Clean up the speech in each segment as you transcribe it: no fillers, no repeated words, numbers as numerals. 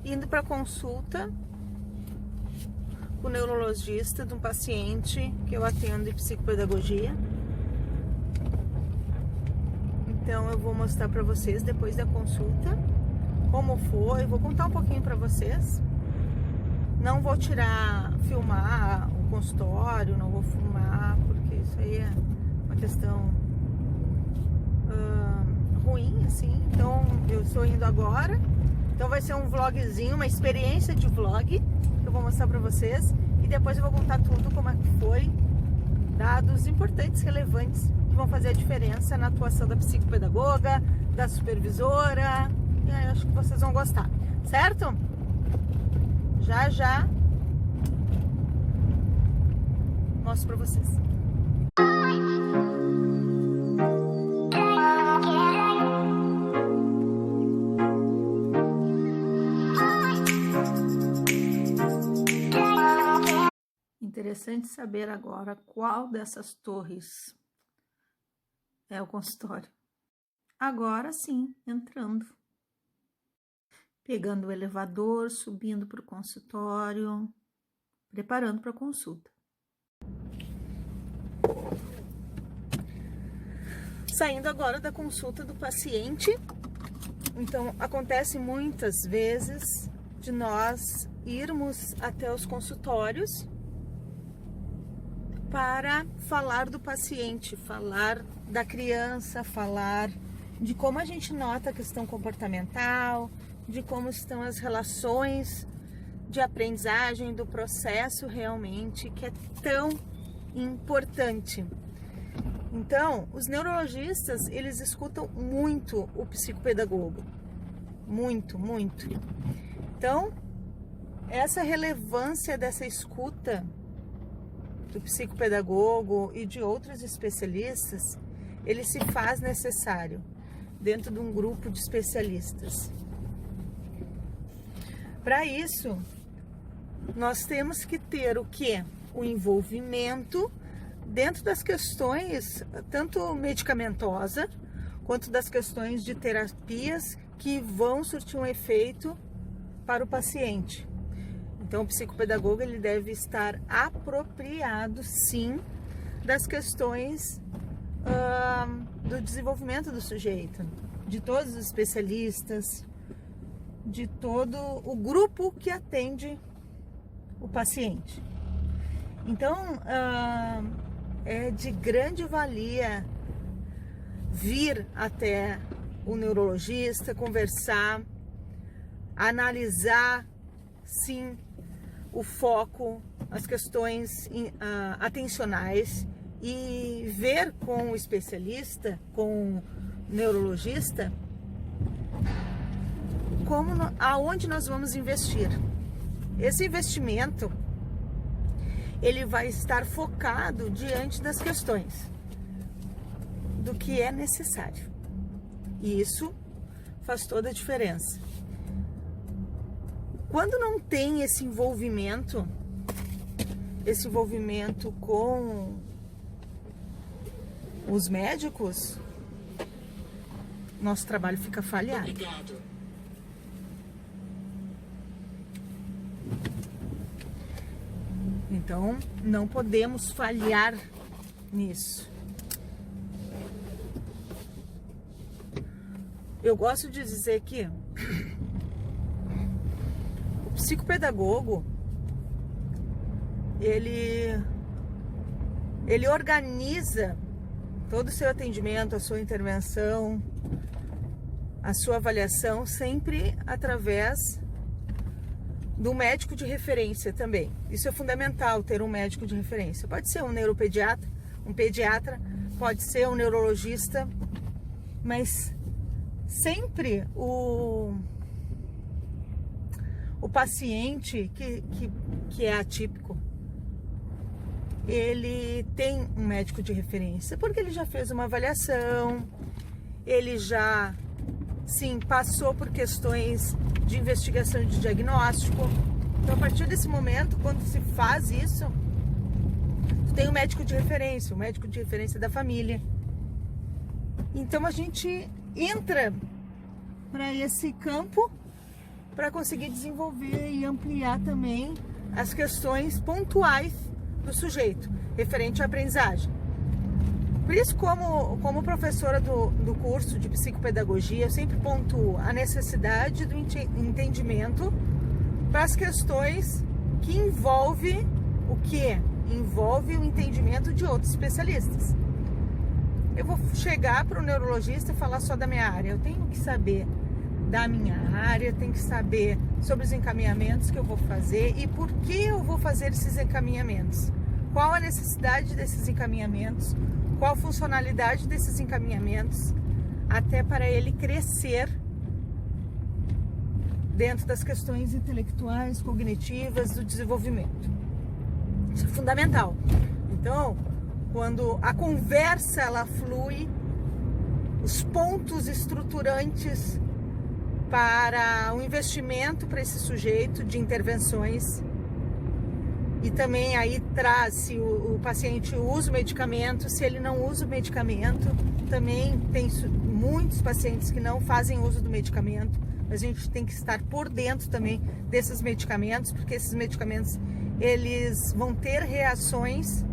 indo para consulta com o neurologista de um paciente que eu atendo em psicopedagogia. Então eu vou mostrar para vocês depois da consulta como foi, vou contar um pouquinho para vocês. Não vou filmar o consultório, não vou filmar, porque isso aí é uma questão ruim, assim. Então eu estou indo agora, então vai ser um vlogzinho, uma experiência de vlog que eu vou mostrar para vocês, e depois eu vou contar tudo como é que foi, dados importantes, relevantes, que vão fazer a diferença na atuação da psicopedagoga, da supervisora, e aí eu acho que vocês vão gostar, certo? Já mostro pra vocês. Interessante saber agora qual dessas torres é o consultório. Agora sim, entrando. Pegando o elevador, subindo para o consultório, preparando para a consulta. Saindo agora da consulta do paciente. Então, acontece muitas vezes de nós irmos até os consultórios para falar do paciente, falar da criança, falar de como a gente nota a questão comportamental, de como estão as relações de aprendizagem, do processo realmente, que é tão importante. Então, os neurologistas, eles escutam muito o psicopedagogo. Muito, muito. Então, essa relevância dessa escuta do psicopedagogo e de outros especialistas, ele se faz necessário dentro de um grupo de especialistas. Para isso, nós temos que ter o quê? O envolvimento dentro das questões, tanto medicamentosa, quanto das questões de terapias que vão surtir um efeito para o paciente. Então, o psicopedagogo ele deve estar apropriado, sim, das questões do desenvolvimento do sujeito, de todos os especialistas, de todo o grupo que atende o paciente. Então, é de grande valia vir até o neurologista, conversar, analisar, sim, o foco, as questões atencionais, e ver com o especialista, com o neurologista, aonde nós vamos investir. Esse investimento, ele vai estar focado diante das questões do que é necessário. E isso faz toda a diferença. Quando não tem esse envolvimento com os médicos, nosso trabalho fica falhado. Obrigado. Então, não podemos falhar nisso. Eu gosto de dizer que o psicopedagogo, ele organiza todo o seu atendimento, a sua intervenção, a sua avaliação, sempre através do médico de referência também. Isso é fundamental, ter um médico de referência. Pode ser um neuropediatra, um pediatra, pode ser um neurologista, mas sempre o paciente que é atípico, ele tem um médico de referência, porque ele já fez uma avaliação, ele já, sim, passou por questões de investigação e de diagnóstico. Então, a partir desse momento, quando se faz isso, tu tem um médico de referência, o médico de referência da família. Então, a gente entra para esse campo para conseguir desenvolver e ampliar também as questões pontuais do sujeito, referente à aprendizagem. Por isso, como professora do curso de psicopedagogia, eu sempre pontuo a necessidade do entendimento para as questões que envolve o quê? Envolve o entendimento de outros especialistas. Eu vou chegar para o neurologista e falar só da minha área. Eu tenho que saber da minha área, tenho que saber sobre os encaminhamentos que eu vou fazer e por que eu vou fazer esses encaminhamentos. Qual a necessidade desses encaminhamentos, qual a funcionalidade desses encaminhamentos, até para ele crescer dentro das questões intelectuais, cognitivas, do desenvolvimento. Isso é fundamental. Então, quando a conversa ela flui, os pontos estruturantes para o investimento para esse sujeito de intervenções, e também aí traz se o paciente usa o medicamento, se ele não usa o medicamento, também tem muitos pacientes que não fazem uso do medicamento, mas a gente tem que estar por dentro também desses medicamentos, porque esses medicamentos eles vão ter reações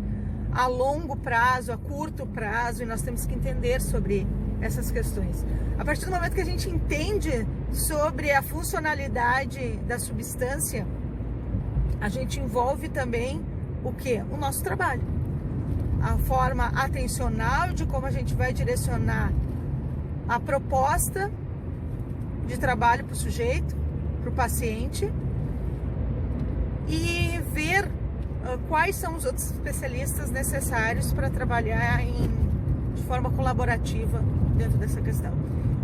a longo prazo, a curto prazo, e nós temos que entender sobre essas questões. A partir do momento que a gente entende sobre a funcionalidade da substância, a gente envolve também o quê? O nosso trabalho. A forma atencional de como a gente vai direcionar a proposta de trabalho para o sujeito, para o paciente, e ver quais são os outros especialistas necessários para trabalhar de forma colaborativa dentro dessa questão.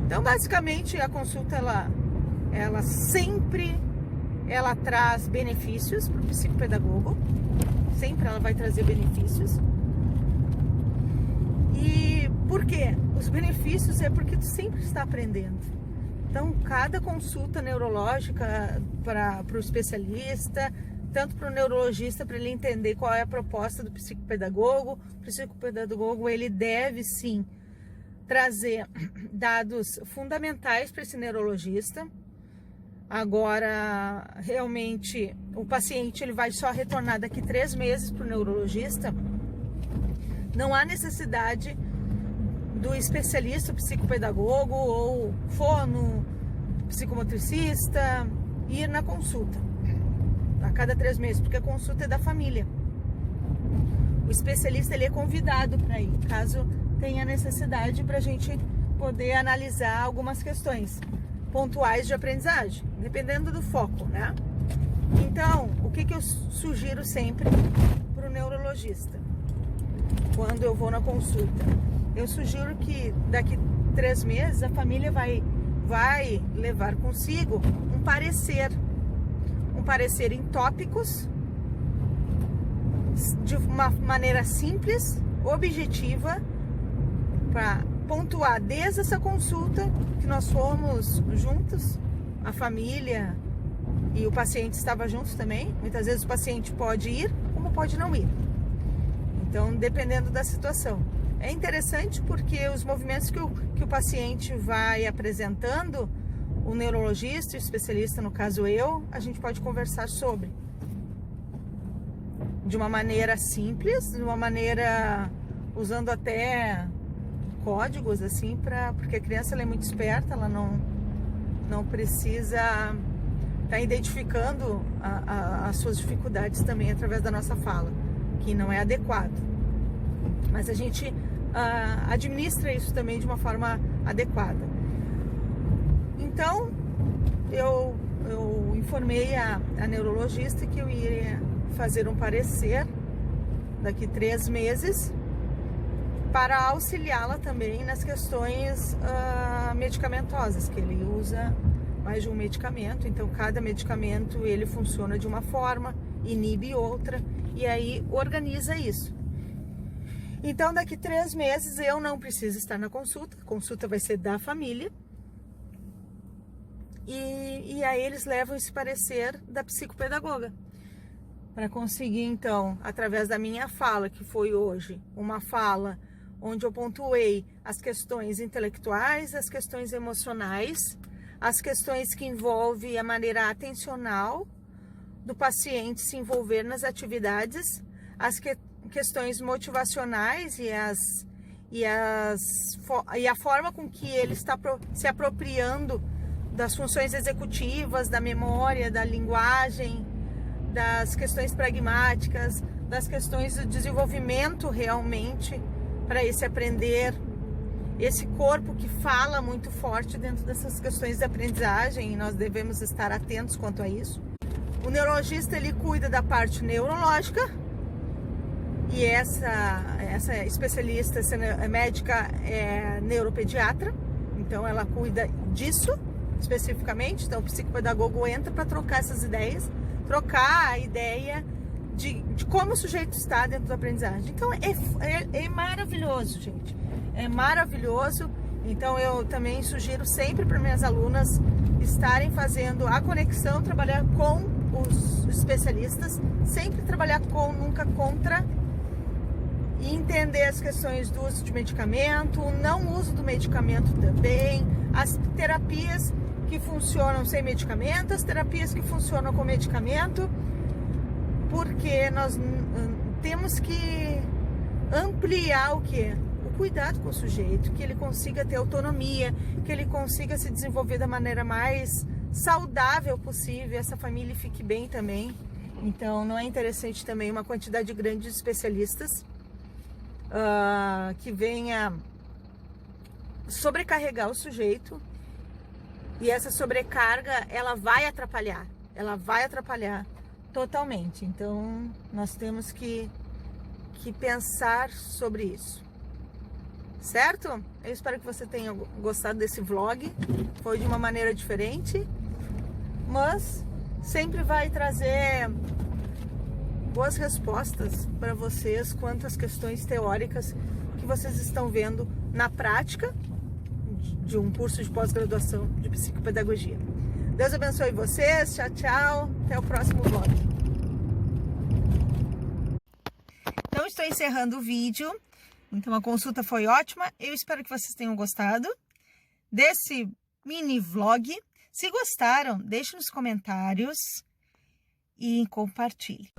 Então, basicamente, a consulta ela sempre traz benefícios para o psicopedagogo, sempre ela vai trazer benefícios. E por quê? Os benefícios é porque tu sempre está aprendendo. Então, cada consulta neurológica para o especialista, tanto para o neurologista, para ele entender qual é a proposta do psicopedagogo. O psicopedagogo ele deve sim trazer dados fundamentais para esse neurologista. Agora, realmente, o paciente ele vai só retornar daqui 3 meses para o neurologista. Não há necessidade do especialista, psicopedagogo ou fono, psicomotricista, ir na consulta a cada 3 meses, porque a consulta é da família. O especialista ele é convidado para ir, caso tenha necessidade, para a gente poder analisar algumas questões pontuais de aprendizagem, dependendo do foco, né? Então, o que eu sugiro sempre para o neurologista quando eu vou na consulta? Eu sugiro que daqui 3 meses a família vai levar consigo um parecer em tópicos, de uma maneira simples, objetiva, para pontuar desde essa consulta que nós fomos juntos, a família e o paciente estava juntos também. Muitas vezes o paciente pode ir, como pode não ir. Então, dependendo da situação. É interessante porque os movimentos que o paciente vai apresentando, o neurologista, o especialista, no caso a gente pode conversar sobre. De uma maneira simples, de uma maneira usando até códigos, assim, porque a criança ela é muito esperta, ela não precisa estar identificando as suas dificuldades também através da nossa fala, que não é adequado. Mas a gente administra isso também de uma forma adequada. Então, eu informei a neurologista que eu iria fazer um parecer daqui 3 meses para auxiliá-la também nas questões medicamentosas, que ele usa mais de um medicamento, então cada medicamento ele funciona de uma forma, inibe outra, e aí organiza isso. Então daqui 3 meses eu não preciso estar na consulta, a consulta vai ser da família, e aí eles levam esse parecer da psicopedagoga, para conseguir então, através da minha fala, que foi hoje uma fala onde eu pontuei as questões intelectuais, as questões emocionais, as questões que envolvem a maneira atencional do paciente se envolver nas atividades, as questões motivacionais e a forma com que ele está se apropriando das funções executivas, da memória, da linguagem, das questões pragmáticas, das questões do desenvolvimento realmente para esse aprender, esse corpo que fala muito forte dentro dessas questões de aprendizagem, e nós devemos estar atentos quanto a isso. O neurologista, ele cuida da parte neurológica, e essa especialista, essa médica é neuropediatra, então ela cuida disso especificamente. Então o psicopedagogo entra para trocar essas ideias, trocar a ideia de como o sujeito está dentro da aprendizagem. Então é maravilhoso, gente, é maravilhoso. Então eu também sugiro sempre para minhas alunas estarem fazendo a conexão, trabalhar com os especialistas, sempre trabalhar com, nunca contra, e entender as questões do uso de medicamento, o não uso do medicamento também, as terapias que funcionam sem medicamento, as terapias que funcionam com medicamento, porque nós temos que ampliar o quê? O cuidado com o sujeito, que ele consiga ter autonomia, que ele consiga se desenvolver da maneira mais saudável possível, essa família fique bem também. Então não é interessante também uma quantidade grande de especialistas que venha sobrecarregar o sujeito, e essa sobrecarga ela vai atrapalhar totalmente. Então nós temos que pensar sobre isso, certo? Eu espero que você tenha gostado desse vlog, foi de uma maneira diferente, mas sempre vai trazer boas respostas para vocês quanto às questões teóricas que vocês estão vendo na prática de um curso de pós-graduação de psicopedagogia. Deus abençoe vocês, tchau, tchau, até o próximo vlog. Então estou encerrando o vídeo, então a consulta foi ótima, eu espero que vocês tenham gostado desse mini vlog. Se gostaram, deixe nos comentários e compartilhe.